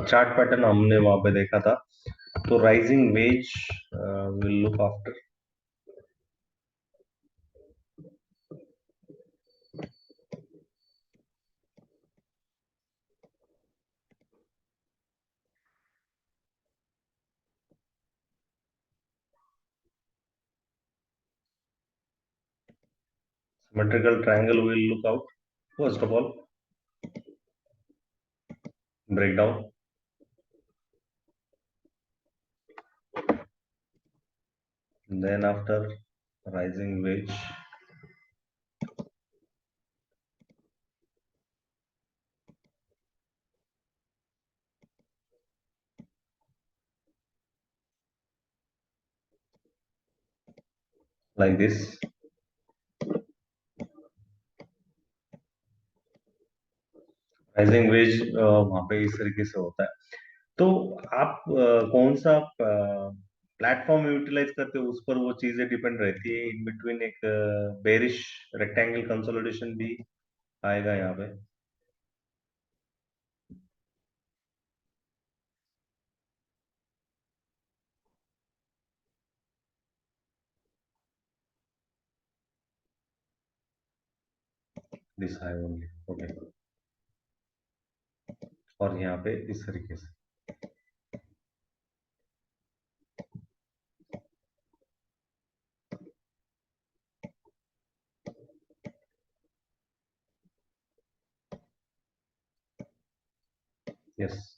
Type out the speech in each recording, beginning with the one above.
Chart pattern हमने वहां पे देखा था। तो rising veg will look after symmetrical triangle will look out. First of all, breakdown. Then after rising wedge, like this. Rising veg वहां पे इस तरीके से होता है। तो आप कौन सा प्लेटफॉर्म यूटिलाइज करते हो उस पर वो चीजें डिपेंड रहती है। इन बिटवीन एक बेरिश रेक्टेंगल कंसोलिडेशन भी आएगा यहाँ पे। This high only, okay. और यहाँ पे इस तरीके से। यस।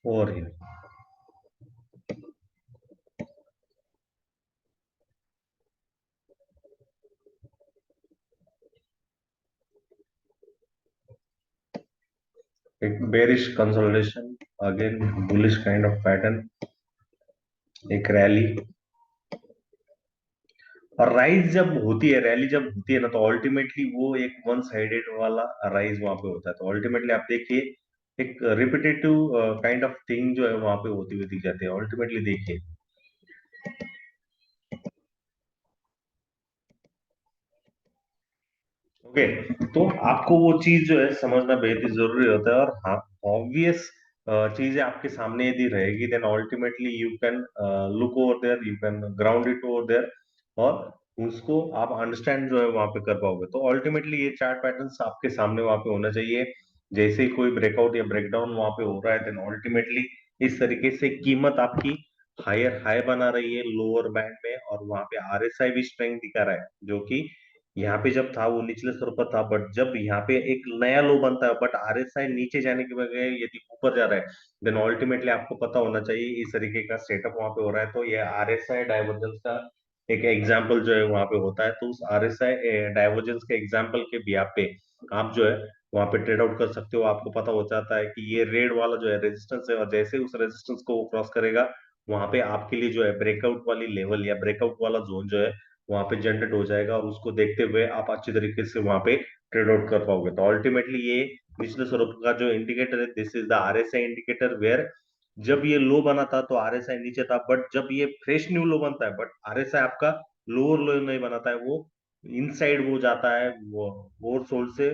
और ये एक bearish consolidation, again bullish kind of pattern, एक रैली। और राइज जब होती है, रैली जब होती है ना, तो अल्टीमेटली वो एक वन साइडेड वाला राइज वहां पे होता है। तो अल्टीमेटली आप देखिए एक रिपीटेटिव काइंड ऑफ थिंग जो है वहां पे होती हुई दिख जाती है। अल्टीमेटली देखिए, ओके। तो आपको वो चीज जो है समझना बेहद ही जरूरी होता है। और हाँ, ऑब्वियस चीजें आपके सामने यदि रहेगी, then ultimately you can look over there, you can ground it over there, और उसको आप अंडरस्टैंड जो है वहां पे कर पाओगे। तो अल्टीमेटली ये चार्ट पैटर्न्स आपके सामने वहां पे होना चाहिए। जैसे ही कोई ब्रेकआउट या ब्रेकडाउन वहां पे हो रहा है, देन अल्टीमेटली इस तरीके से कीमत आपकी हायर हाई बना रही है लोअर बैंड में, और वहां पे आरएसआई भी स्ट्रेंथ दिखा रहा है, जो कि यहाँ पे जब था वो निचले स्तर पर था। बट जब यहाँ पे एक नया लो बनता है, बट आरएसआई नीचे जाने के बजाय यदि ऊपर जा रहा है, देन अल्टीमेटली आपको पता होना चाहिए इस तरीके का सेटअप वहां पे हो रहा है। तो ये आरएसआई डाइवर्जेंस का एक एग्जाम्पल जो है वहां पे होता है। तो उस आरएसआई डाइवर्जेंस के एग्जाम्पल के भी आप पे आप जो है वहां पे ट्रेड आउट कर सकते हो। आपको पता हो जाता है कि ये रेड वाला जो है रेजिस्टेंस है, और जैसे उस रेजिस्टेंस को वो क्रॉस करेगा, वहां पे आपके लिए जो है ब्रेकआउट वाली लेवल या ब्रेकआउट वाला जोन जो है वहां पे जनरेट हो जाएगा। और उसको देखते हुए आप अच्छी तरीके से वहां पे ट्रेड आउट कर पाओगे। तो अल्टीमेटली ये निचले स्वरूप का जो इंडिकेटर है, this is the RSI indicator, where जब ये लो बना था तो आरएसआई नीचे था, बट जब ये फ्रेश न्यू लो बनता है, बट आरएसआई आपका लोअर लो नहीं बनाता है, वो इनसाइड वो जाता है, वो ओवरसोल्ड से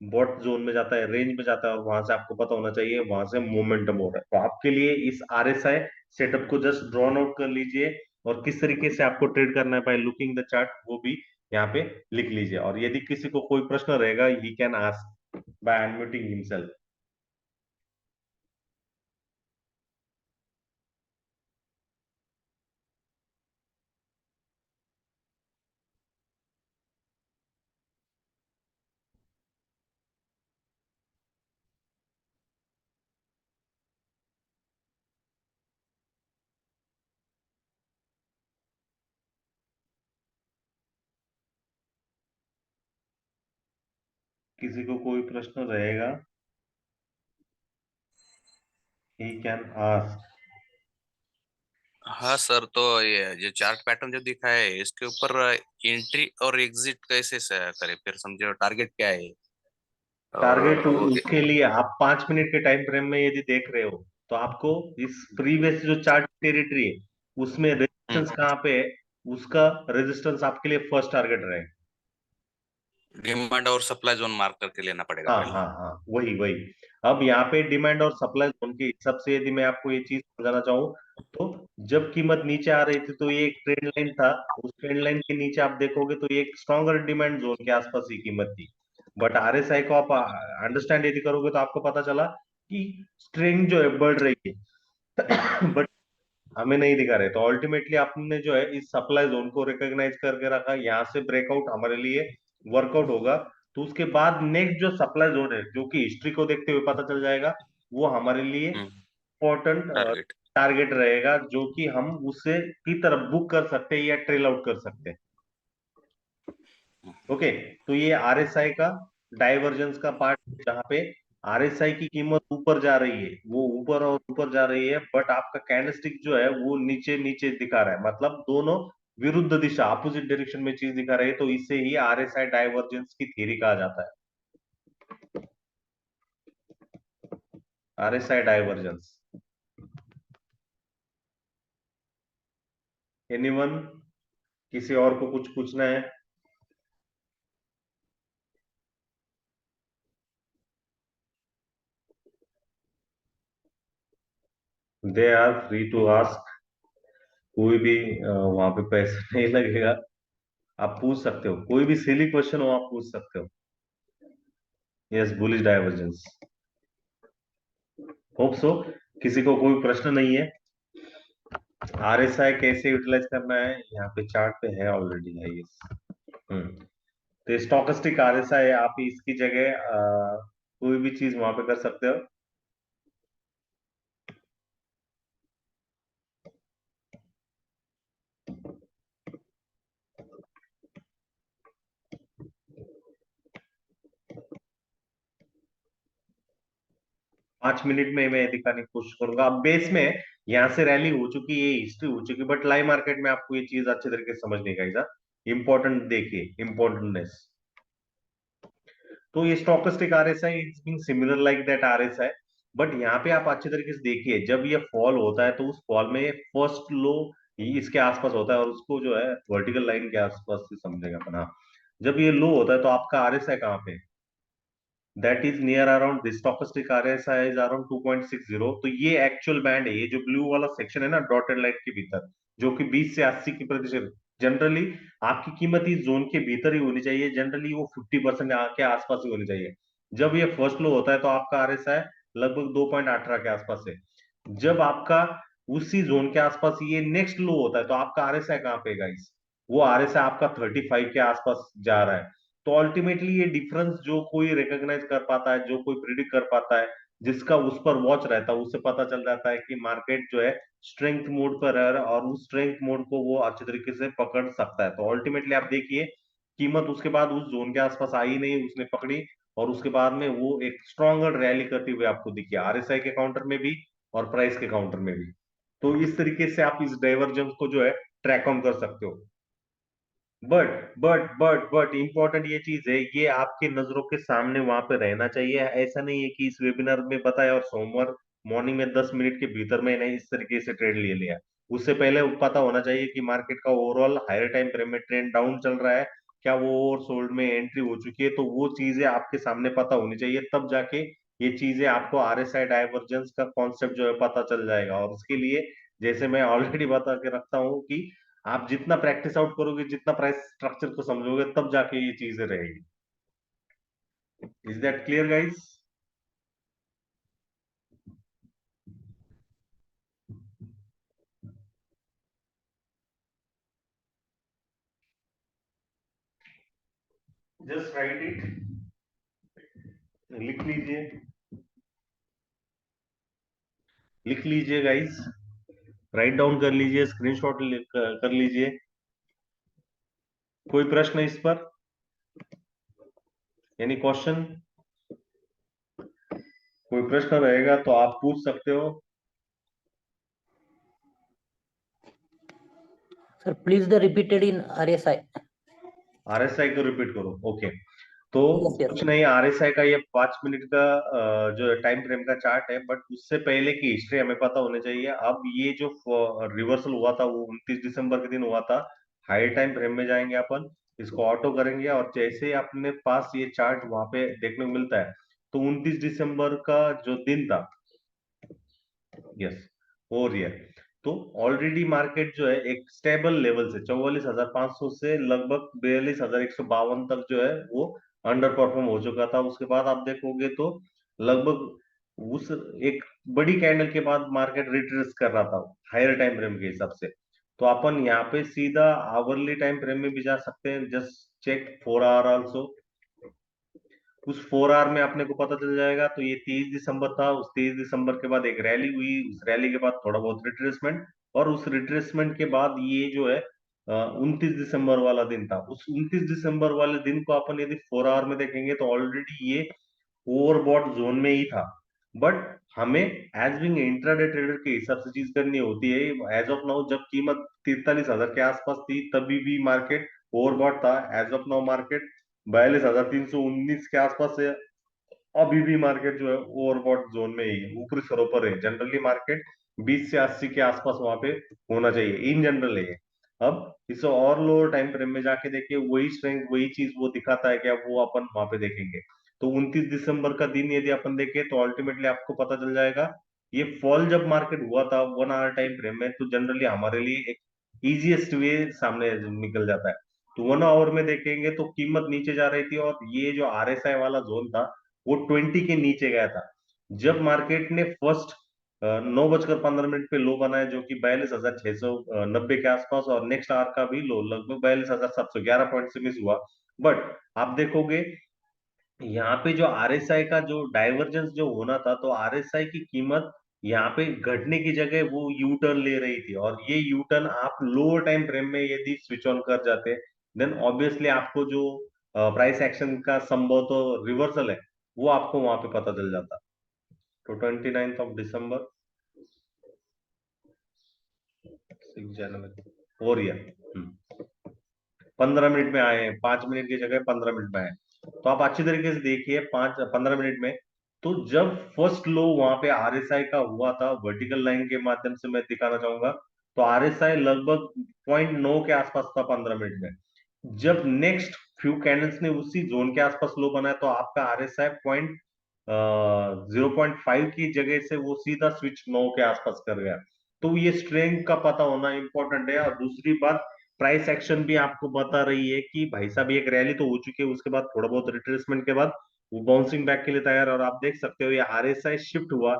बॉट जोन में जाता है, रेंज में जाता है, और वहां से आपको पता होना चाहिए वहां से मोमेंटम हो रहा है। तो आपके लिए इस आरएसआई सेटअप को जस्ट ड्रॉन आउट कर लीजिए, और किस तरीके से आपको ट्रेड करना है बाय लुकिंग द चार्ट वो भी यहाँ पे लिख लीजिए। और यदि किसी को कोई प्रश्न रहेगा, he can ask by unmuting himself. किसी को कोई प्रश्न रहेगा, ही कैन आस्क। हाँ सर, तो ये जो चार्ट पैटर्न जो दिखा है इसके ऊपर एंट्री और एग्जिट कैसे से करें, फिर समझो टारगेट क्या है और टारगेट वो उसके लिए आप 5 मिनट के टाइम फ्रेम में यदि देख रहे हो, तो आपको इस प्रीवियस जो चार्ट टेरिटरी है उसमें रेजिस्टेंस कहाँ पे है, उसका रेजिस्टेंस आपके लिए फर्स्ट टारगेट रहेगा। डिमांड और सप्लाई जोन मार्क करके लेना पड़ेगा हाँ पहले। हाँ हाँ, वही वही। अब यहाँ पे डिमांड और सप्लाई जोन के हिसाब से यदि मैं आपको ये चीज समझाना चाहूँ, तो जब कीमत नीचे आ रही थी तो ये एक ट्रेंड लाइन था, उस ट्रेंड लाइन के नीचे आप देखोगे तो ये एक स्ट्रॉन्गर डिमांड जोन के आसपास ही कीमत थी। बट आरएसआई को आप अंडरस्टैंड यदि करोगे तो आपको पता चला कि स्ट्रेंथ जो है बढ़ रही है बट हमें नहीं दिखा रहे। तो अल्टीमेटली आपने जो है इस सप्लाई जोन को रिकॉग्नाइज करके रखा, यहाँ से ब्रेकआउट हमारे लिए वर्कआउट होगा। तो उसके बाद नेक्स्ट जो सप्लाई जोन है, जो कि हिस्ट्री को देखते हुए पता चल जाएगा, वो हमारे लिए इम्पोर्टेंट टारगेट। टारगेट रहेगा, जो कि हम उसे की तरफ बुक कर सकते हैं या ट्रेल आउट कर सकते हैं। ओके, तो ये आरएसआई का डाइवर्जेंस का पार्ट, जहां पे आरएसआई की कीमत ऊपर जा रही है, वो ऊपर और ऊपर जा रही है, बट आपका कैंडलस्टिक जो है वो नीचे नीचे दिखा रहा है, मतलब दोनों विरुद्ध दिशा, अपोजिट डायरेक्शन में चीज दिखा रही है। तो इसे ही आरएसआई डाइवर्जेंस की थ्योरी कहा जाता है, आरएसआई डाइवर्जेंस। एनीवन, किसी और को कुछ पूछना है? They are free to ask, कोई भी वहां पे पैसा नहीं लगेगा, आप पूछ सकते हो, कोई भी सिली क्वेश्चन हो आप पूछ सकते हो। Yes, bullish divergence, hope so. किसी को कोई प्रश्न नहीं है? आरएसआई कैसे यूटिलाइज करना है, यहाँ पे चार्ट पे है ऑलरेडी, है यस। हम्म, तो स्टोकेस्टिक आरएसआई है, आप इसकी जगह कोई भी चीज वहां पे कर सकते हो। 5 मिनट में मैं दिखाने की कोशिश करूंगा। अब बेस में यहाँ से रैली हो चुकी है, हिस्ट्री हो चुकी, बट लाइव मार्केट में आपको ये चीज अच्छे तरीके से समझने का इंपॉर्टेंट देखिए, इंपॉर्टेंटनेस। तो ये stochastic RSI is being similar like that RSI, but यहाँ पे आप अच्छे तरीके से देखिए, जब ये फॉल होता है तो उस फॉल में फर्स्ट लो इसके आसपास होता है, और उसको जो है वर्टिकल लाइन के आसपास से समझेगा अपना। जब ये लो होता है तो आपका आरएसआई कहाँ पे, that is near around this stochastic RSI is around 2.60। तो ये एक्चुअल बैंड है, ये जो ब्लू वाला सेक्शन है ना डॉटेड लाइन के भीतर, जो कि 20 से 80 की प्रतिशत, जनरली आपकी कीमत इस जोन के भीतर ही होनी चाहिए, जनरली वो 50% के आसपास ही होनी चाहिए। जब ये फर्स्ट लो होता है तो आपका आरएसआई लगभग 2.18 के आसपास है। जब आपका उसी जोन के आसपास ये नेक्स्ट लो होता है तो आपका आरएसआई कहाँ पे गाइस, वो आरएसआई आपका 35 के आसपास जा रहा है। तो अल्टीमेटली ये डिफरेंस जो कोई रिकॉग्नाइज कर पाता है, जो कोई प्रिडिक्ट कर पाता है, जिसका उस पर वॉच रहता है, उससे पता चल जाता है कि मार्केट जो है स्ट्रेंथ मोड पर है, और उस स्ट्रेंथ मोड को वो अच्छे तरीके से पकड़ सकता है। तो अल्टीमेटली आप देखिए, कीमत उसके बाद उस जोन के आसपास आई नहीं, उसने पकड़ी, और उसके बाद में वो एक स्ट्रॉन्गर रैली करते हुए आपको दिखी, आरएसआई के काउंटर में भी और प्राइस के काउंटर में भी। तो इस तरीके से आप इस डाइवर्जेंस को जो है ट्रैक ऑन कर सकते हो। बट इंपॉर्टेंट ये चीज है, ये आपके नजरों के सामने वहां पे रहना चाहिए। ऐसा नहीं है कि इस वेबिनार में बताया और सोमवार मॉर्निंग में 10 मिनट के भीतर मैंने इस तरीके से ट्रेड ले लिया। उससे पहले पता होना चाहिए कि मार्केट का ओवरऑल हायर टाइम फ्रेम में ट्रेंड डाउन चल रहा है, क्या वो ओवरसोल्ड में एंट्री हो चुकी है, तो वो चीजें आपके सामने पता होनी चाहिए, तब जाके ये चीजें आपको आरएसआई डाइवर्जेंस का कॉन्सेप्ट जो है पता चल जाएगा। और उसके लिए जैसे मैं ऑलरेडी बता के रखता हूँ कि आप जितना प्रैक्टिस आउट करोगे, जितना प्राइस स्ट्रक्चर को समझोगे, तब जाके ये चीजें रहेगी। Is that clear guys? Just right it, लिख लीजिए, लिख लीजिए गाइस, राइट डाउन कर लीजिए, स्क्रीनशॉट कर लीजिए। कोई प्रश्न इस पर, यानी क्वेश्चन? कोई प्रश्न रहेगा तो आप पूछ सकते हो। Sir, please the repeated in RSI. RSI को रिपीट करो, ओके। तो यस यस। कुछ नहीं, आरएसआई का ये 5 मिनट का जो टाइम फ्रेम का चार्ट है, बट उससे पहले की हिस्ट्री हमें पता होनी चाहिए। अब ये जो रिवर्सल हुआ था वो 29 दिसंबर के दिन हुआ था। हाई टाइम फ्रेम में जाएंगे अपन, इसको ऑटो करेंगे, और जैसे ही अपने पास ये चार्ट वहां पे देखने को मिलता है, तो 29 दिसंबर का जो दिन था, यस, हो रही है, तो ऑलरेडी मार्केट जो है एक स्टेबल लेवल से 44,500 से लगभग 42,152 तक जो है वो अंडर परफॉर्म हो चुका था। उसके बाद आप देखोगे तो लगभग उस एक बड़ी कैंडल के बाद मार्केट रिट्रेस कर रहा था हायर टाइम फ्रेम के हिसाब से। तो अपन यहाँ पे सीधा आवरली टाइम फ्रेम में भी जा सकते हैं, जस्ट चेक 4 आवर आल्सो। उस 4 आवर में अपने को पता चल जाएगा। तो ये 23 दिसंबर था, उस 23 दिसंबर के बाद एक रैली हुई, उस रैली के बाद थोड़ा बहुत रिट्रेसमेंट, और उस रिट्रेसमेंट के बाद ये जो है 29 दिसंबर वाला दिन था। उस 29 दिसंबर वाले दिन को अपन यदि 4 आवर में देखेंगे तो ऑलरेडी ये ओवरबॉट जोन में ही था। बट हमें एज बिंग इंट्राडे ट्रेडर के हिसाब से चीज करनी होती है। एज ऑफ नाउ जब कीमत 43,000 के आसपास थी तभी भी मार्केट ओवरबॉट था। एज ऑफ नाउ मार्केट 42,319 के आसपास है, अभी भी मार्केट जो है ओवरबॉट जोन में ही है, ऊपरी सरों पर है। जनरली मार्केट 20 से 80 के आसपास वहां पे होना चाहिए इन जनरल है। अब इसे और लोअर टाइम फ्रेम में जाके देखिए, वही स्ट्रेंथ वही चीज वो दिखाता है क्या, वो अपन वहां पे देखेंगे। तो 29 दिसंबर का दिन यदि अपन देखें तो अल्टीमेटली आपको पता चल जाएगा, ये फॉल जब मार्केट हुआ था 1 आवर टाइम फ्रेम में, तो जनरली हमारे लिए एक इजीएस्ट वे सामने निकल जाता है। तो 1 आवर में देखेंगे तो कीमत नीचे जा रही थी, और ये जो आरएसआई वाला जोन था वो 20 के नीचे गया था। जब मार्केट ने फर्स्ट 9:15 पे लो बनाया, जो कि 42,690 के आसपास, और नेक्स्ट आवर का भी लो लगभग 42,711 पॉइंट से मिस हुआ। बट आप देखोगे यहाँ पे जो आरएसआई का जो डाइवर्जेंस जो होना था, तो आरएसआई की कीमत यहाँ पे घटने की जगह वो यू टर्न ले रही थी, और ये यू टर्न आप लोअर टाइम फ्रेम में यदि स्विच ऑन कर जाते, देन ऑब्वियसली आपको जो प्राइस एक्शन का संभव तो रिवर्सल है, वो आपको वहां पे पता चल जाता। तो 29 दिसंबर 6 जनवरी हो रही है। 15 मिनट में आए हैं, 5 मिनट की जगह 15 मिनट में आए हैं। तो आप अच्छी तरीके से देखिए 15 मिनट में, तो जब फर्स्ट लो वहां पे आरएसआई का हुआ था, वर्टिकल लाइन के माध्यम से मैं दिखाना चाहूंगा, तो आरएसआई लगभग 0.9 के आसपास था 15 मिनट में। जब नेक्स्ट फ्यू कैंडल्स ने उसी जोन के आसपास लो बनाया, तो आपका आरएसआई 0.5 की जगह से वो सीधा स्विच 9 के आसपास कर गया। तो ये स्ट्रेंथ का पता होना इंपॉर्टेंट है। और दूसरी बात, प्राइस एक्शन भी आपको बता रही है कि भाई साहब एक रैली तो हो चुकी है, उसके बाद थोड़ा बहुत रिट्रेसमेंट के बाद वो बाउंसिंग बैक के लिए तैयार है। और आप देख सकते हो ये आरएसआई शिफ्ट हुआ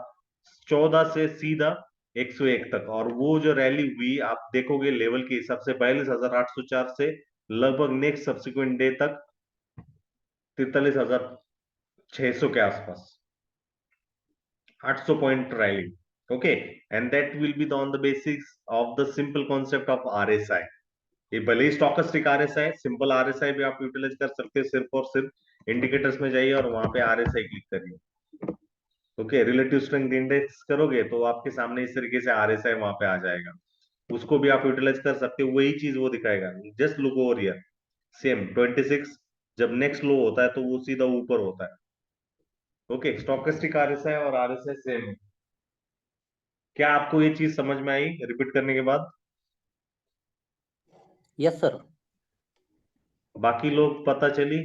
14 से सीधा 101 तक, और वो जो रैली हुई आप देखोगे लेवल के हिसाब से 42,804 से लगभग नेक्स्ट सब्सिक्वेंट डे तक 43,600 के आसपास, 800 point rally. Okay, and that will be on the basis of the simple concept of RSI. ये भले ही स्टॉकेस्टिक आरएसआई, सिंपल आरएसआई भी आप यूटिलाइज कर सकते हैं। सिर्फ और सिर्फ इंडिकेटर्स में जाइए और वहां पे आरएसआई क्लिक करिए। ओके, रिलेटिव स्ट्रेंथ इंडेक्स करोगे तो आपके सामने इस तरीके से आरएसआई वहां पे आ जाएगा। उसको भी आप यूटिलाइज कर सकते हो, वही चीज वो दिखाएगा। Just look over here, same 26 जब नेक्स्ट लो होता है तो वो सीधा ऊपर होता है। ओके, स्टॉकेस्टिक आरएसआई और आरएसआई सेम है। क्या आपको ये चीज समझ में आई रिपीट करने के बाद? Yes sir. बाकी लोग पता चली,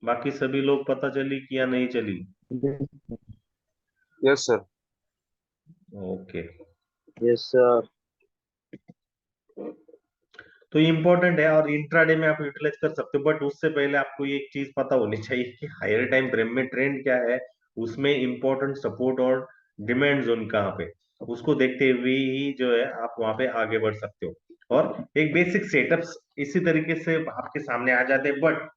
बाकी सभी लोग पता चली कि या नहीं चली? Yes sir. Okay, yes sir. तो इम्पोर्टेंट है और इंट्राडे में आप यूटिलाइज कर सकते हो। बट उससे पहले आपको ये एक चीज पता होनी चाहिए कि हायर टाइम फ्रेम में ट्रेंड क्या है, उसमें इंपॉर्टेंट सपोर्ट और डिमांड जोन कहाँ पे, उसको देखते हुए ही जो है आप वहां पे आगे बढ़ सकते हो। और एक बेसिक सेटअप्स इसी तरीके से आपके सामने आ जाते हैं। बट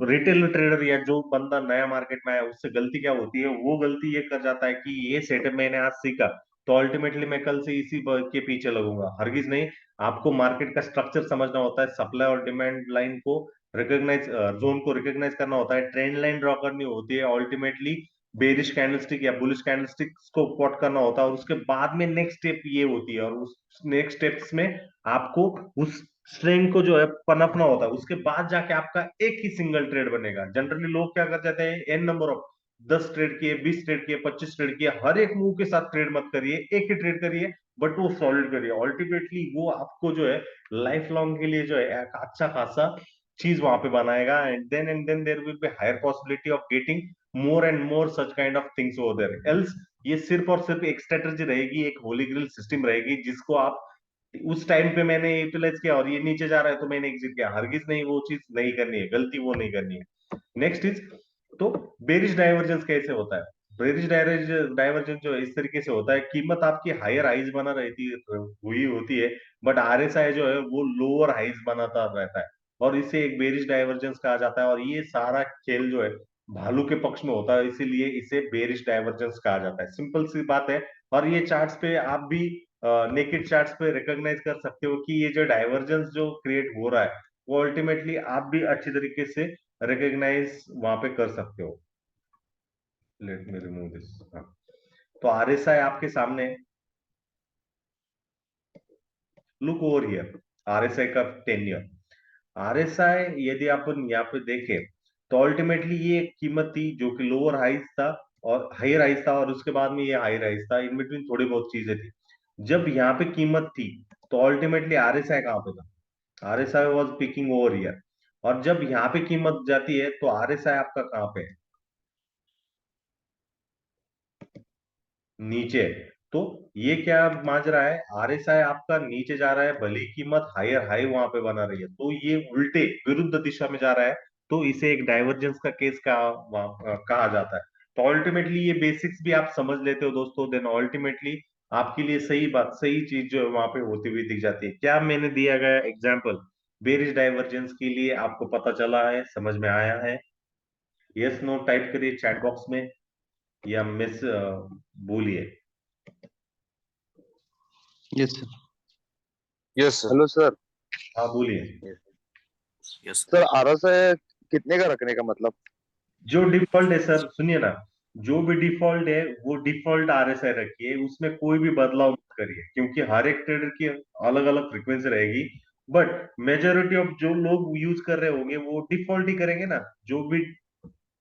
रिटेल ट्रेडर या जो बंदा नया मार्केट में आया, उससे गलती क्या होती है, वो गलती ये कर जाता है कि ये सेटअप मैंने आज सीखा तो अल्टीमेटली मैं कल से इसी के पीछे लगूंगा। हरगिज नहीं, आपको मार्केट का स्ट्रक्चर समझना होता है, सप्लाई और डिमांड लाइन को रिकॉग्नाइज, जोन को रिकॉग्नाइज करना होता है, ट्रेंड लाइन ड्रॉ करनी होती है, अल्टीमेटली बेरिश कैंडलस्टिक या बुलिश कैंडलस्टिक को प्लॉट करना होता है, और उसके बाद में नेक्स्ट स्टेप ये होती है। और उस नेक्स्ट स्टेप्स में आपको उस स्ट्रेंथ को जो है पनपना होता है, उसके बाद जाके आपका एक ही सिंगल ट्रेड बनेगा। जनरली लोग क्या कर जाते हैं, एन नंबर ऑफ 10 ट्रेड किए, 20 ट्रेड किए, 25 ट्रेड किए, हर एक मूव के साथ ट्रेड मत करिए, एक ही ट्रेड करिए, बट वो सॉलिड करिए। अल्टीमेटली वो आपको जो है लाइफ लॉन्ग के लिए जो है एक अच्छा खासा चीज वहां पे बनाएगा। And then there will be higher possibility of getting more and more such kind of things over there else. ये सिर्फ और सिर्फ एक स्ट्रेटजी रहेगी, एक होली ग्रिल सिस्टम रहेगी, जिसको आप उस टाइम पे मैंने यूटिलाइज किया और ये नीचे जा रहा है तो मैंने एग्जिट किया। हरगिज नहीं, वो चीज नहीं करनी है, गलती वो नहीं करनी है। नेक्स्ट इज, तो बेरिश डाइवर्जेंस कैसे होता है? बेरिश डाइवर्जेंस जो है इस तरीके से होता है, कीमत आपकी हायर हाइज बना रहती हुई होती है, बट आरएसआई जो है वो लोअर हाइज बनाता रहता है, और इसे एक बेरिश डाइवर्जेंस कहा जाता है। और ये सारा खेल जो है भालू के पक्ष में होता है, इसीलिए इसे बेरिश डाइवर्जेंस कहा जाता है। सिंपल सी बात है। और ये चार्ट्स पे आप भी नेकेड चार्ट्स पे रिकॉग्नाइज कर सकते हो कि ये जो डाइवर्जेंस जो क्रिएट हो रहा है, वो अल्टीमेटली आप भी अच्छी तरीके से रिकॉग्नाइज वहां पे कर सकते हो। Let me remove this. तो आरएसआई आपके सामने, लुक ओवर हियर, आरएसआई का 10 ईयर। आरएसआई यदि अपन यहाँ पे देखें, तो अल्टीमेटली ये एक कीमत थी जो कि लोअर हाइज था और हायर हाइज था, और उसके बाद में ये हायर हाइज था, इन बिटवीन थोड़ी बहुत चीजें थी। जब यहाँ पे कीमत थी, तो अल्टीमेटली आरएसआई कहाँ पे था? RSI was picking over here. और जब यहाँ पे कीमत जाती है, तो आरएसआई आपका कहाँ पे है? नीचे। तो ये क्या माजरा है, आरएसआई आपका नीचे जा रहा है, भले ही कीमत हायर हाई वहां पे बना रही है, तो ये उल्टे विरुद्ध दिशा में जा रहा है, तो इसे एक डाइवर्जेंस का केस कहा जाता है। तो अल्टीमेटली ये बेसिक्स भी आप समझ लेते हो दोस्तों, देन अल्टीमेटली आपके लिए सही बात, सही चीज जो है वहां पे होती हुई दिख जाती है। क्या मैंने दिया गया एग्जाम्पल बेरिश डाइवर्जेंस के लिए आपको पता चला है, समझ में आया है? यस नो टाइप करिए चैट बॉक्स में, या मिस बोलिए। Yes sir. Yes sir. Hello sir. हाँ बोलिए। यस। सर आरएसआई कितने का रखने का मतलब? जो डिफॉल्ट है सर, सुनिए ना, जो भी डिफॉल्ट है वो डिफॉल्ट आरएसआई रखिए, उसमें कोई भी बदलाव मत करिए, क्योंकि हर एक ट्रेडर की अलग अलग फ्रीक्वेंसी रहेगी। बट मेजोरिटी ऑफ जो लोग यूज कर रहे होंगे वो डिफॉल्ट ही करेंगे ना। जो भी,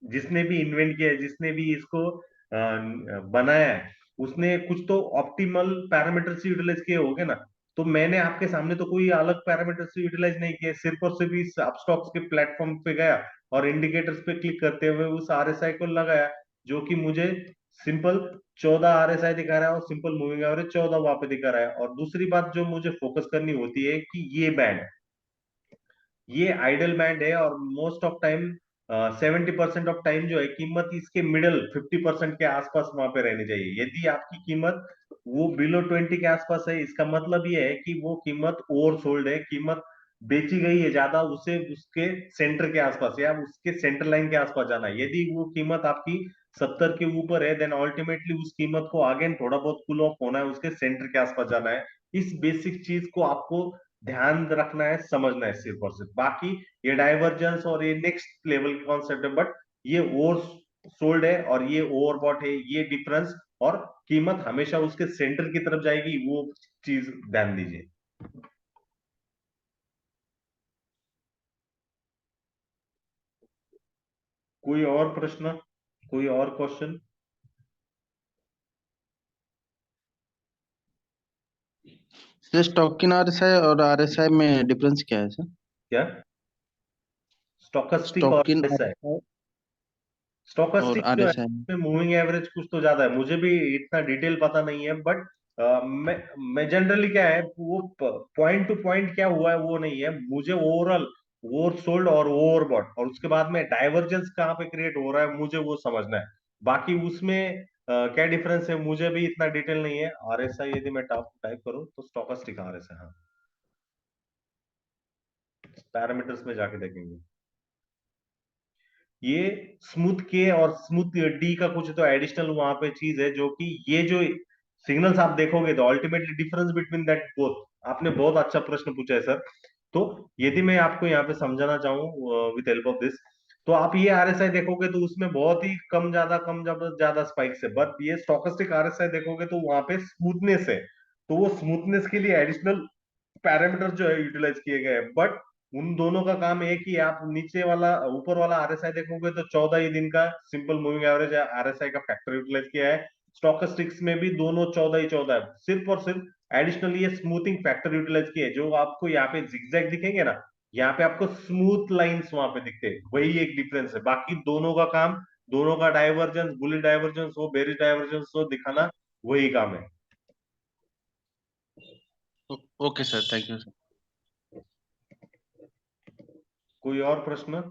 जिसने भी इन्वेंट किया है, जिसने भी इसको बनाया है, उसने कुछ तो ऑप्टिमल पैरामीटर्स यूटिलाइज किए होंगे ना। तो मैंने आपके सामने तो कोई अलग पैरामीटर्स यूटिलाइज नहीं किए, सिर्फ और सिर्फ इस अपस्टॉक्स के प्लेटफॉर्म पे गया और इंडिकेटर्स पे क्लिक करते हुए उस आरएसआई को लगाया, जो कि मुझे सिंपल 14 आरएसआई दिखा रहा है, और सिंपल मूविंग एवरेज 14 वहां पे दिखा रहा है। और दूसरी बात जो मुझे फोकस करनी होती है कि ये बैंड, ये आइडल बैंड है, और most of time 70% of time जो है कीमत इसके मिडल 50% के आसपास वहां पे रहनी चाहिए। यदि आपकी कीमत वो बिलो 20 के आसपास है, इसका मतलब ये है कि वो कीमत ओवर सोल्ड है, कीमत बेची गई है ज्यादा, उसे उसके सेंटर के आसपास या उसके सेंटर लाइन के आसपास जाना है। यदि वो कीमत आपकी 70 के ऊपर है, देन अल्टीमेटली उस कीमत को अगेन थोड़ा बहुत कूल ऑफ होना है, उसके सेंटर के आसपास जाना है। इस बेसिक चीज को आपको ध्यान रखना है, समझना है सिर्फ और सिर्फ। बाकी ये डाइवर्जेंस और ये नेक्स्ट लेवल के कॉन्सेप्ट है, बट ये ओवर सोल्ड है और ये ओवरबॉट है, ये डिफरेंस, और कीमत हमेशा उसके सेंटर की तरफ जाएगी, वो चीज ध्यान दीजिए। कोई और प्रश्न, कोई और क्वेश्चन? सर स्टॉकिन आरएसआई और आरएसआई में डिफरेंस क्या है सर? क्या? स्टोकेस्टिक और स्टॉकिन एसआई। आरएसआई और स्टोकेस्टिक जो है आरएसआई। उसमें मूविंग एवरेज कुछ तो ज्यादा है, मुझे भी इतना डिटेल पता नहीं है, बट मैं जनरली क्या है, वो पॉइंट टू पॉइंट क्या हुआ है वो नहीं है मुझे, ओवरऑल ओवर सोल्ड और ओवरबॉट, और उसके बाद में डाइवर्जेंस कहाँ पे क्रिएट हो रहा है मुझे वो समझना है। बाकी उसमें क्या डिफरेंस है मुझे भी इतना डिटेल नहीं है। आरएसआई यदि मैं टाइप करूं तो स्टोकेस्टिक आरएसआई, हाँ, पैरामीटर्स में जाके देखेंगे। ये स्मूथ के और स्मूथ डी का कुछ तो एडिशनल वहां पे चीज है, जो कि ये जो सिग्नल्स आप देखोगे तो ultimately difference between that both. आपने बहुत अच्छा प्रश्न पूछा है सर। तो यदि मैं आपको यहाँ पे समझाना चाहूँ विद हेल्प ऑफ दिस, तो आप ये आरएसआई देखोगे तो उसमें बहुत ही कम ज्यादा ज्यादा स्पाइक्स है, बट ये स्टोकेस्टिक आरएसआई देखोगे तो वहां पे स्मूथनेस है। तो वो स्मूथनेस के लिए एडिशनल पैरामीटर जो है यूटिलाइज किए गए हैं, बट उन दोनों का काम एक ही है। आप नीचे वाला ऊपर वाला आरएसआई देखोगे तो 14 ही दिन का सिंपल मूविंग एवरेज आरएसआई का फैक्टर यूटिलाइज किया है। स्टॉकस्टिक्स में भी दोनों 14 ही 14 है, सिर्फ और सिर्फ एडिशनली ये स्मूथिंग फैक्टर यूटिलाइज किया है। जो आपको यहाँ पे जिगजैग दिखेंगे ना, यहाँ पे आपको स्मूथ लाइंस वहां पे दिखते हैं, वही एक डिफरेंस है। बाकी दोनों का काम, दोनों का डाइवर्जेंस, बुलिश डाइवर्जेंस हो बेरिश डाइवर्जेंस हो दिखाना, वही काम है। Okay sir, thank you sir. कोई और प्रश्न?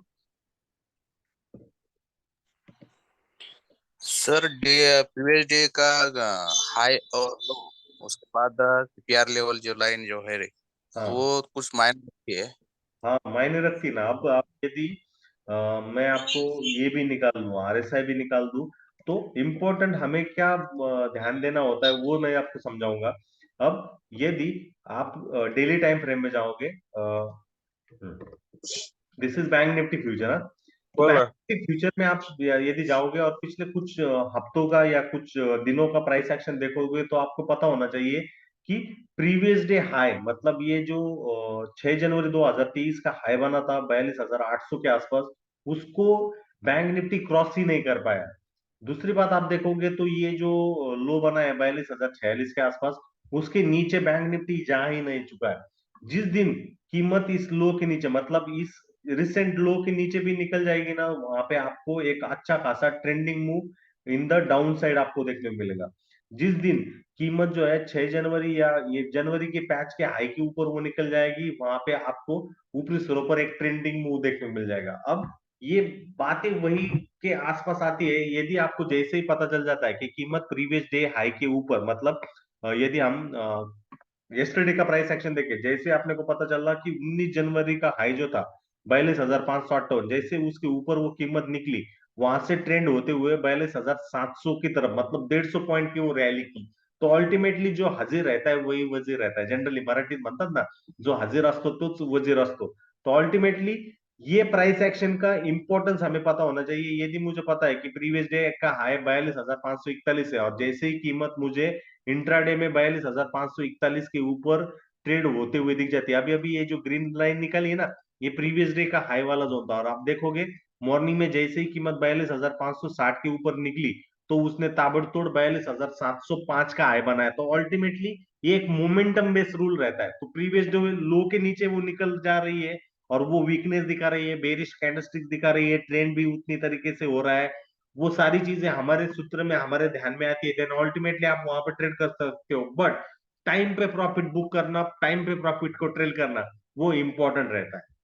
सर प्रीवियस डे का हाई और लो, उसके बाद सीपीआर लेवल जो लाइन जो है हाँ वो कुछ मायने रखती है। हाँ, मायने रखती ना। अब आप यदि मैं आपको ये भी निकाल लूँ, आरएसआई भी निकाल दूं, तो इम्पोर्टेंट हमें क्या ध्यान देना होता है वो मैं आपको समझाऊंगा। अब यदि आप डेली टाइम फ्रेम में जाओगे, this is bank Nifty future, हाँ। तो बोल बैंक रहा निफ्टी फ्यूचर में आप यदि जाओगे और पिछले कुछ हफ्तों का या कुछ दिनों का प्राइस एक्शन देखोगे, तो आपको पता होना चाहिए कि प्रीवियस डे हाई, मतलब ये जो 6 जनवरी 2023 का हाई बना था 42,800 के आसपास, उसको बैंक निफ्टी क्रॉस ही नहीं कर पाया। दूसरी बात आप देखोगे तो ये जो लो बना है 42,046 के आसपास, उसके नीचे बैंक निफ्टी जा ही नहीं चुका है। जिस दिन कीमत इस लो के नीचे, मतलब इस रिसेंट लो के नीचे भी निकल जाएगी ना, वहां पे आपको एक अच्छा खासा trending move in the down side आपको देखने को मिलेगा। जिस दिन कीमत जो है 6 जनवरी या ये जनवरी के पैच के हाई के ऊपर वो निकल जाएगी, वहां पे आपको ऊपरी सिरों पर एक ट्रेंडिंग मूव देखने को मिल जाएगा। अब ये बातें वही के आसपास आती है। यदि आपको जैसे ही पता चल जाता है कि कीमत प्रीवियस डे हाई के ऊपर, मतलब यदि हम यस्टरडे का प्राइस एक्शन देखे, जैसे आपने को पता चला कि 19 जनवरी का हाई जो था 42,558, जैसे उसके ऊपर वो कीमत निकली, वहां से ट्रेंड होते हुए 42,700 की तरफ, मतलब 150 पॉइंट की वो रैली की, तो अल्टिमेटली जो हजीर रहता है वही वजीर रहता है। जनरली मराठीत म्हणतात ना, जो हजीर असतो तोच वजीर असतो। तो अल्टिमेटली ये प्राइस एक्शन का इंपॉर्टेंस हमें पता होना चाहिए। यदि मुझे पता है कि प्रीवियस डे का हाई 42,541 है, और जैसे ही कीमत मुझे इंट्राडे में 42,541 के ऊपर ट्रेड होते हुए दिख जाती है, अभी अभी ये जो ग्रीन लाइन निकली है ना, ये प्रीवियस डे का हाई वाला जोन था। और आप देखोगे मॉर्निंग में जैसे ही कीमत 42,560 के ऊपर निकली, तो उसने ताबड़तोड़ 42,705 का हाई बनाया। तो अल्टीमेटली ये एक मोमेंटम बेस्ड रूल रहता है। तो प्रीवियस जो लो के नीचे वो निकल जा रही है और वो वीकनेस दिखा रही है, बेरिश कैंडलस्टिक दिखा रही है, ट्रेंड भी उतनी तरीके से हो रहा है, वो सारी चीजें हमारे सूत्र में हमारे ध्यान में आती है, देन अल्टीमेटली आप वहां पर ट्रेड कर सकते हो। बट टाइम पे प्रॉफिट बुक करना, टाइम पे प्रॉफिट को ट्रेल करना, वो इंपॉर्टेंट रहता है।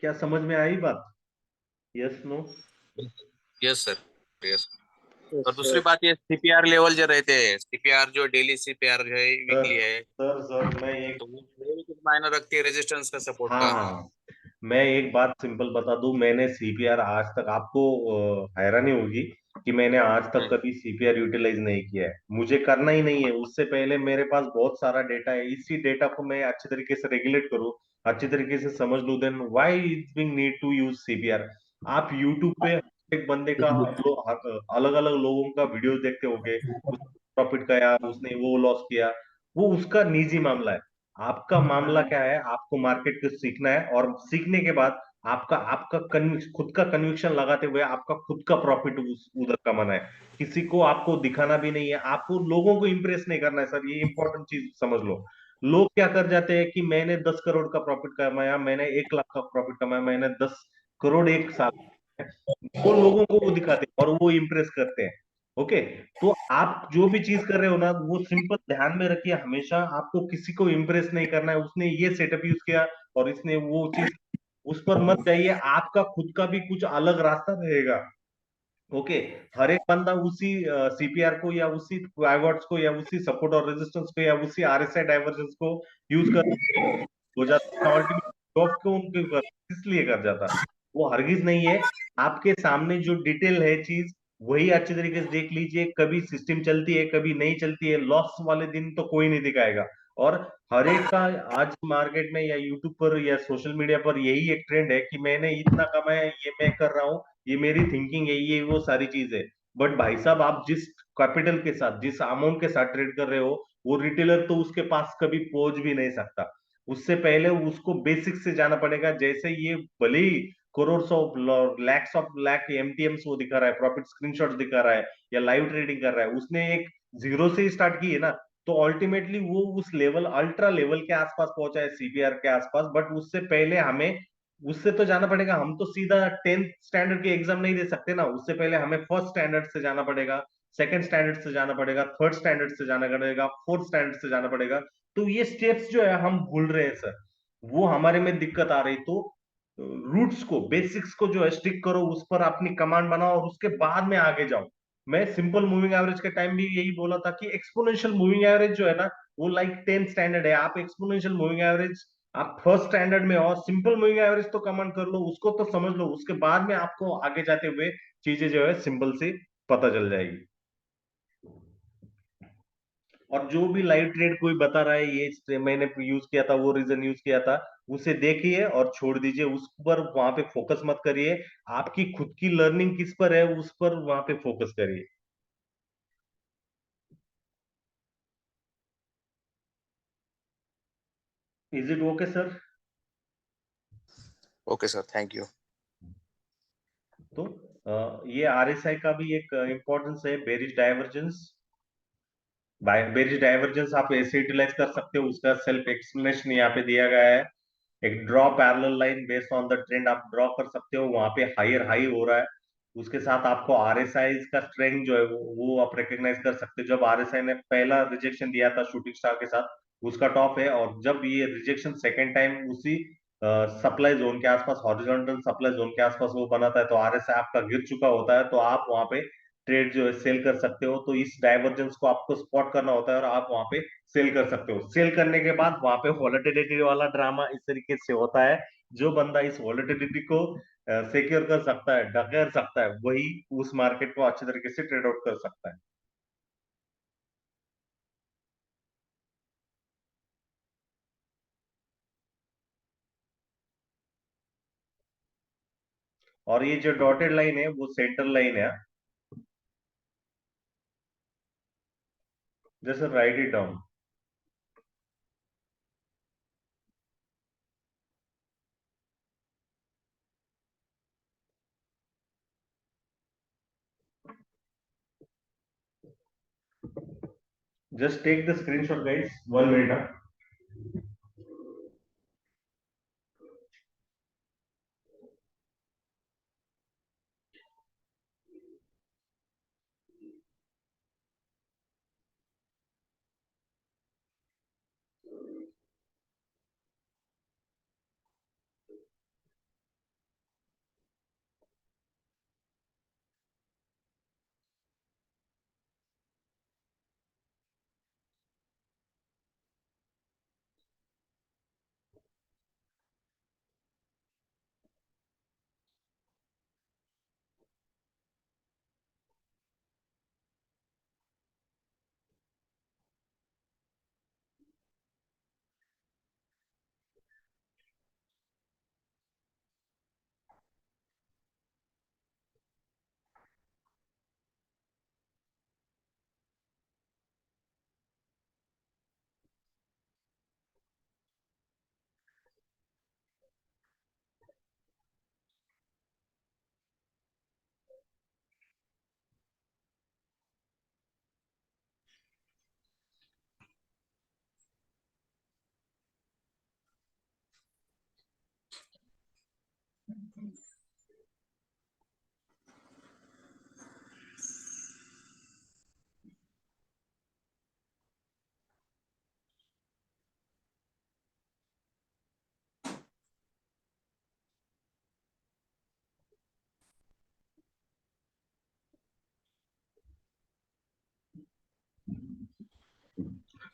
क्या समझ में आई बात? Yes no? Yes sir, yes. और दूसरी सर। बात ये सीपीआर लेवल जो रहते हैं, सीपीआर जो डेली सीपीआर है, सर वीकली है, सर मैं एक, तो वो लेवल कुछ मायने रखती है रेजिस्टेंस का, सपोर्ट हाँ का। हाँ, मैं एक बात सिंपल बता दूं, मैंने सीपीआर आज तक, आपको हैरानी होगी कि मैंने आज तक हम्म। कभी सीपीआर यूटिलाइज नहीं किया है, मुझे करना ही नहीं है। उससे पहले मेरे पास बहुत सारा डेटा है, इसी डेटा को मैं अच्छे तरीके से रेगुलेट करूं, अच्छी तरीके से समझ लूं, then why is being need to use CPR. आप यूट्यूब पे एक बंदे का, अलग अलग लोगों का वीडियो देखते होगे, प्रॉफिट गया, उसने वो लॉस किया, वो उसका निजी मामला है। आपका मामला क्या है? आपको मार्केट को सीखना है, और सीखने के बाद आपका आपका खुद का कन्विक्शन लगाते हुए आपका खुद का प्रॉफिट उधर कमाना है। किसी को आपको दिखाना भी नहीं है, आपको लोगों को इंप्रेस नहीं करना है सर, ये इंपॉर्टेंट चीज समझ लो। लोग क्या कर जाते हैं कि मैंने 10 करोड़ का प्रॉफिट कमाया, मैंने 1 लाख का प्रॉफिट कमाया, मैंने 10 करोड़ एक साल, वो लोगों को वो दिखाते हैं और वो इंप्रेस करते हैं। ओके, तो आप जो भी चीज कर रहे हो ना, वो सिंपल ध्यान में रखिए, हमेशा आपको किसी को इंप्रेस नहीं करना है। उसने ये सेटअप यूज किया और इसने वो चीज, उस पर मत जाइए, आपका खुद का भी कुछ अलग रास्ता रहेगा। ओके, हर एक बंदा उसी सीपीआर को या उसी पाइवट्स को या उसी सपोर्ट और रेजिस्टेंस को या उसी आरएसआई डाइवर्जेंस को यूज कर हो जाता है। अल्टीमेट जॉब क्यों क्यों कर, इसलिए कर जाता, वो हरगिज नहीं है। आपके सामने जो डिटेल है चीज, वही अच्छे तरीके से देख लीजिए। कभी सिस्टम चलती है, कभी नहीं चलती है, लॉस वाले दिन तो कोई नहीं दिखाएगा। और हर एक का आज मार्केट में या यूट्यूब पर या सोशल मीडिया पर यही एक ट्रेंड है कि मैंने इतना कमाया, ये मैं कर रहा हूँ, ये मेरी थिंकिंग है, ये वो सारी चीज है। बट भाई साहब, आप जिस कैपिटल के साथ, जिस अमाउंट के साथ ट्रेड कर रहे हो, वो रिटेलर तो उसके पास कभी पहुंच भी नहीं सकता। उससे पहले उसको बेसिक से जाना पड़ेगा। जैसे ये भले ही crore of lakhs of lakh MTMs वो दिखा रहा है, प्रॉफिट स्क्रीनशॉट दिखा रहा है, या लाइव ट्रेडिंग कर रहा है, उसने एक जीरो से ही स्टार्ट की है ना। तो अल्टीमेटली वो उस लेवल, अल्ट्रा लेवल के आसपास पहुंचा है, सीपीआर के आसपास। बट उससे पहले हमें उससे तो जाना पड़ेगा। हम तो सीधा 10th स्टैंडर्ड की एग्जाम नहीं दे सकते ना, उससे पहले हमें फर्स्ट स्टैंडर्ड से जाना पड़ेगा, सेकंड स्टैंडर्ड से जाना पड़ेगा, थर्ड स्टैंडर्ड से जाना पड़ेगा, फोर्थ स्टैंडर्ड से जाना पड़ेगा। तो ये स्टेप्स जो है हम भूल रहे हैं सर, वो हमारे में दिक्कत आ रही। तो रूट्स को, बेसिक्स को जो है स्टिक करो, उस पर अपनी कमांड बनाओ और उसके बाद में आगे जाओ। मैं सिंपल मूविंग एवरेज के टाइम भी यही बोला था कि एक्सपोनेंशियल मूविंग एवरेज जो है ना, वो लाइक 10 स्टैंडर्ड है। आप एक्सपोनेंशियल मूविंग एवरेज आप फर्स्ट स्टैंडर्ड में, और सिंपल मूविंग एवरेज तो कमांड कर लो, उसको तो समझ लो, उसके बाद में आपको आगे जाते हुए चीजें जो है सिंपल से पता चल जाएगी। और जो भी लाइव ट्रेड कोई बता रहा है, ये मैंने यूज किया था, वो रीजन यूज किया था, उसे देखिए और छोड़ दीजिए, उस पर वहां पे फोकस मत करिए। आपकी खुद की लर्निंग किस पर है, उस पर वहां पे फोकस करिए। Is it okay sir? Okay sir, thank you. तो ये आरएसआई का भी एक इंपॉर्टेंस है, बेरिज डाइवर्जेंस। बेरिज डाइवर्जेंस आप ऐसे यूटिलाइज कर सकते हो, उसका सेल्फ एक्सप्लेनेशन यहाँ पे दिया गया है। एक draw parallel line based on the trend आप ड्रॉ कर सकते हो, वहां पे हायर हाई हो रहा है। उसके साथ आपको आरएसआई का स्ट्रेंथ जो है वो आप रिकॉग्नाइज कर सकते हो। जब आरएसआई ने पहला रिजेक्शन दिया था शूटिंग स्टार के साथ, उसका टॉप है। और जब ये रिजेक्शन सेकेंड टाइम उसी सप्लाई जोन के आसपास, हॉरिजॉन्टल सप्लाई जोन के आसपास वो बनाता है, तो आरएसआई आपका गिर चुका होता है, तो आप वहां पे ट्रेड जो है सेल कर सकते हो। तो इस डाइवर्जेंस को आपको स्पॉट करना होता है और आप वहां पे सेल कर सकते हो। सेल करने के बाद वहां पे वॉलेटिलिटी वाला ड्रामा इस तरीके से होता है, जो बंदा इस वॉलेटिलिटी को सिक्योर कर सकता है, ढकेल सकता है, वही उस मार्केट को अच्छे तरीके से ट्रेड आउट कर सकता है। और ये जो डॉटेड लाइन है वो सेंट्रल लाइन है। जैसे write it down. Just take the screenshot guys, 1 minute.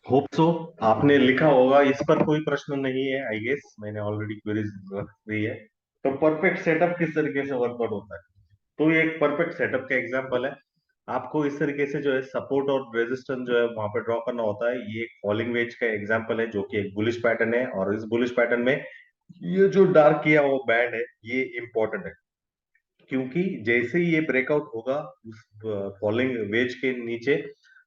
Hope so आपने लिखा होगा, इस पर कोई प्रश्न नहीं है आई गेस, मैंने ऑलरेडी क्वेरीज दी है। तो परफेक्ट सेटअप किस तरीके से वर्कआउट होता है? तो ये एक परफेक्ट सेटअप का एग्जांपल है। आपको इस तरीके से जो है सपोर्ट और रेजिस्टेंस जो है वहां पे ड्रॉ करना होता है। ये एक फॉलिंग वेज का एग्जांपल है, जो कि एक बुलिश पैटर्न है, और इस बुलिश पैटर्न में ये जो डार्क किया वो बैंड है, ये इंपॉर्टेंट है, क्योंकि जैसे ही ये ब्रेकआउट होगा उस फॉलिंग वेज के नीचे,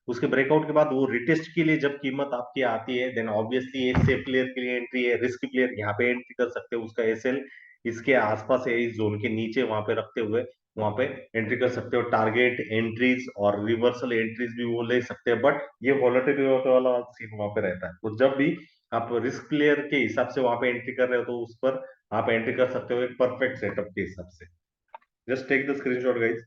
उसके ब्रेकआउट के बाद वो रिटेस्ट के लिए जब कीमत आपकी आती है, देन ऑब्वियसली ये सेफ प्लेयर के लिए एंट्री है, रिस्क प्लेयर यहाँ पे एंट्री कर सकते हो, उसका एसएल इसके आसपास है, इस जोन के नीचे वहां पे रखते हुए वहां पे एंट्री कर सकते हो। टारगेट एंट्रीज और रिवर्सल एंट्रीज भी वो ले सकते हैं, बट ये वॉलेटिलिटी वाला सीन वहां पे रहता है। तो जब भी आप रिस्क प्लेयर के हिसाब से वहां पे एंट्री कर रहे हो, तो उस पर आप एंट्री कर सकते हो एक परफेक्ट सेटअप के हिसाब से। Just take the screenshot guys.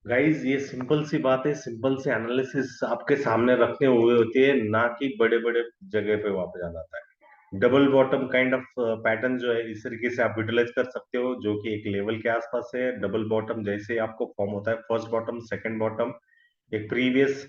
Guys ये सिंपल सी बात है, सिंपल से एनालिसिस आपके सामने रखने हुए होती है, ना कि बड़े बड़े जगह पे वापस जाना आता है। Double bottom kind of pattern जो है इस तरीके से आप यूटिलाइज कर सकते हो, जो कि एक लेवल के आसपास है। डबल बॉटम जैसे आपको फॉर्म होता है, फर्स्ट बॉटम सेकंड बॉटम, एक प्रीवियस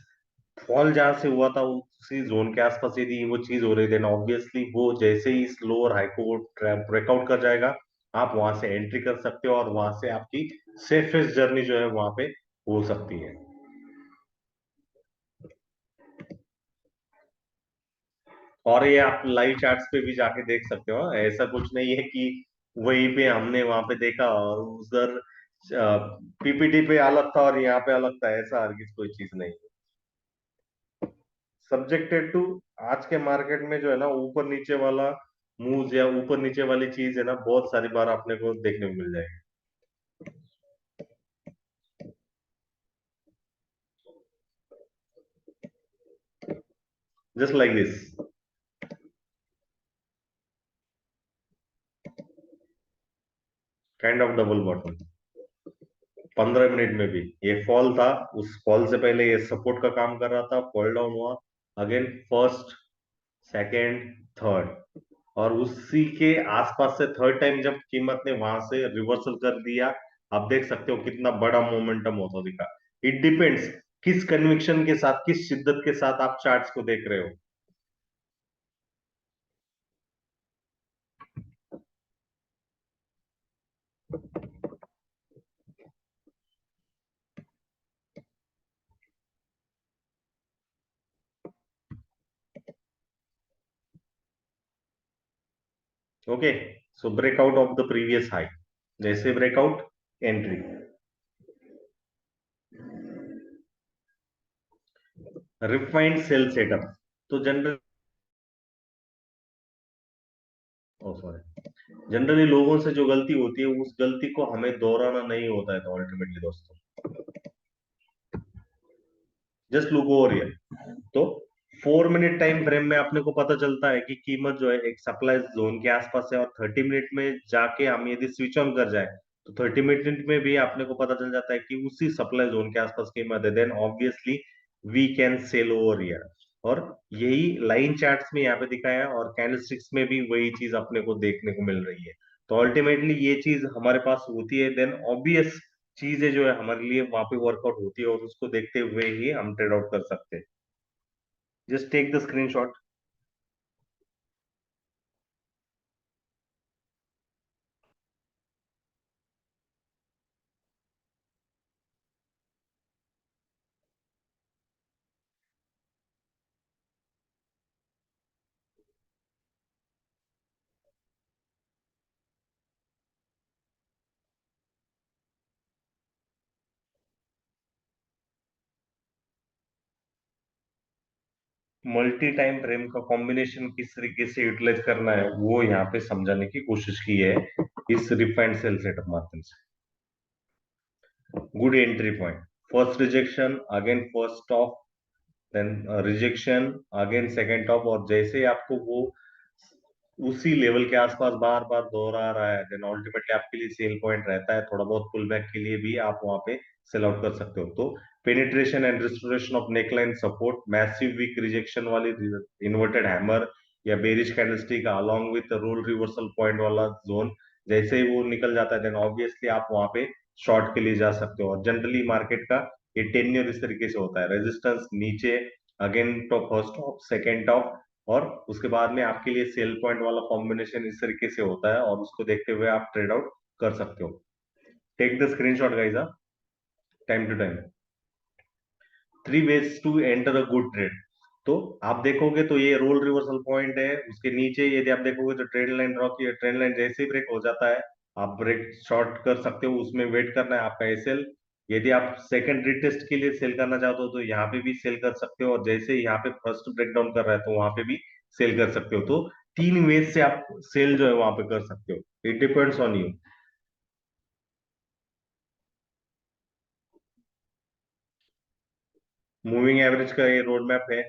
फॉल जहां से हुआ था उसी जोन के आसपास यदि वो चीज हो रही, देन ऑब्वियसली वो जैसे ही इस लोअर हाई को ब्रेकआउट कर जाएगा, आप वहां से एंट्री कर सकते हो, और वहां से आपकी सेफेस्ट जर्नी जो है वहां पे हो सकती है। और ये आप लाइव चार्ट्स पे भी जाके देख सकते हो, ऐसा कुछ नहीं है कि वहीं पे हमने वहां पे देखा और उधर पीपीटी पे अलग था और यहाँ पे अलग था, ऐसा हरगिज कोई चीज नहीं है। सब्जेक्टेड टू आज के मार्केट में जो है ना ऊपर नीचे वाला मूव या ऊपर नीचे वाली चीज है ना, बहुत सारी बार अपने को देखने को मिल जाएगी। Just like this kind of double bottom 15 minute में भी ये फॉल था, उस फॉल से पहले ये सपोर्ट का काम कर रहा था, फॉल डाउन हुआ, अगेन फर्स्ट सेकेंड थर्ड, और उसी के आसपास से थर्ड टाइम जब कीमत ने वहां से रिवर्सल कर दिया, आप देख सकते हो कितना बड़ा मोमेंटम होता दिखा। इट डिपेंड्स किस कन्विक्शन के साथ, किस शिद्दत के साथ आप चार्ट्स को देख रहे हो। Okay, so breakout of the previous high, जैसे breakout entry, refined sell setup. तो जनरल सॉरी, जनरली लोगों से जो गलती होती है उस गलती को हमें दोहराना नहीं होता है। तो अल्टीमेटली दोस्तों, जस्ट लुक ओवर हियर। तो 4 मिनट टाइम फ्रेम में अपने को पता चलता है कि कीमत जो है एक सप्लाई जोन के आसपास है, और 30 मिनट में जाके हम यदि स्विच ऑन कर जाए, तो 30 मिनट में भी अपने को पता चल जाता है कि उसी सप्लाई जोन के आसपास कीमत है, then obviously we can sell over here. और यही लाइन चार्ट्स में यहाँ पे दिखाया है, और कैंडलस्टिक्स में भी वही चीज अपने को देखने को मिल रही है। तो अल्टीमेटली ये चीज हमारे पास होती है, देन ऑब्वियस चीजें जो है हमारे लिए वहां पे वर्कआउट होती है, और उसको देखते हुए ही हम ट्रेड आउट कर सकते हैं। Just take the screenshot. Multi time frame का कॉम्बिनेशन किस तरीके से यूटिलाइज करना है वो यहाँ पे समझाने की कोशिश की है इस रिफाइंड सेल सेटअप माध्यम से। Good entry point, first rejection, again first top, then rejection, again second top, और जैसे ही आपको वो उसी लेवल के आसपास बार बार दोहरा रहा है, देन अल्टीमेटली आपके लिए सेल पॉइंट रहता है। थोड़ा बहुत पुल बैक के लिए भी आप वहां पे सेल आउट कर सकते हो। तो penetration and restoration of neckline support, massive wick rejection वाली इन्वर्टेड हैमर या bearish candlestick along with role reversal point वाला जोन, जैसे ही वो निकल जाता है देन ऑब्वियसली आप वहां पे शॉर्ट के लिए जा सकते हो। और जनरली मार्केट का ये टेन्योर इस तरीके से होता है, रेजिस्टेंस नीचे, again top, first top, second top, और उसके बाद में आपके लिए सेल पॉइंट वाला कॉम्बिनेशन इस तरीके से होता है, और उसको देखते हुए आप ट्रेड आउट कर सकते हो। Take the screenshot guys, time to time. 3 ways to enter a good trade. तो आप देखोगे तो ये रोल रिवर्सल पॉइंट है, उसके नीचे यदि आप देखोगे तो ट्रेंड लाइन ड्रॉ की है, ट्रेंड लाइन जैसे ही ब्रेक हो जाता है आप ब्रेक शॉर्ट कर सकते हो, उसमें वेट करना है आपका एसएल। यदि आप सेकंड रीटेस्ट के लिए सेल करना चाहते हो तो यहाँ पे भी सेल कर सकते हो, और जैसे ही यहाँ पे फर्स्ट ब्रेक डाउन कर रहा है तो वहां पे भी सेल कर सकते हो। तो 3 वेज से आप सेल जो है वहां पे कर सकते हो, it depends on you. Moving average का ये रोड मैप है,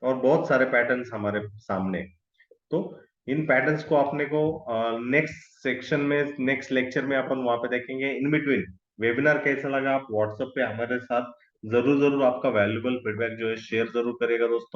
और बहुत सारे पैटर्न्स हमारे सामने। तो इन पैटर्न्स को अपने को नेक्स्ट सेक्शन में, नेक्स्ट लेक्चर में अपन वहां पे देखेंगे। इन बिटवीन वेबिनार कैसा लगा, आप व्हाट्सएप पे हमारे साथ जरूर जरूर आपका वैल्यूबल फीडबैक जो है शेयर जरूर करेगा दोस्तों।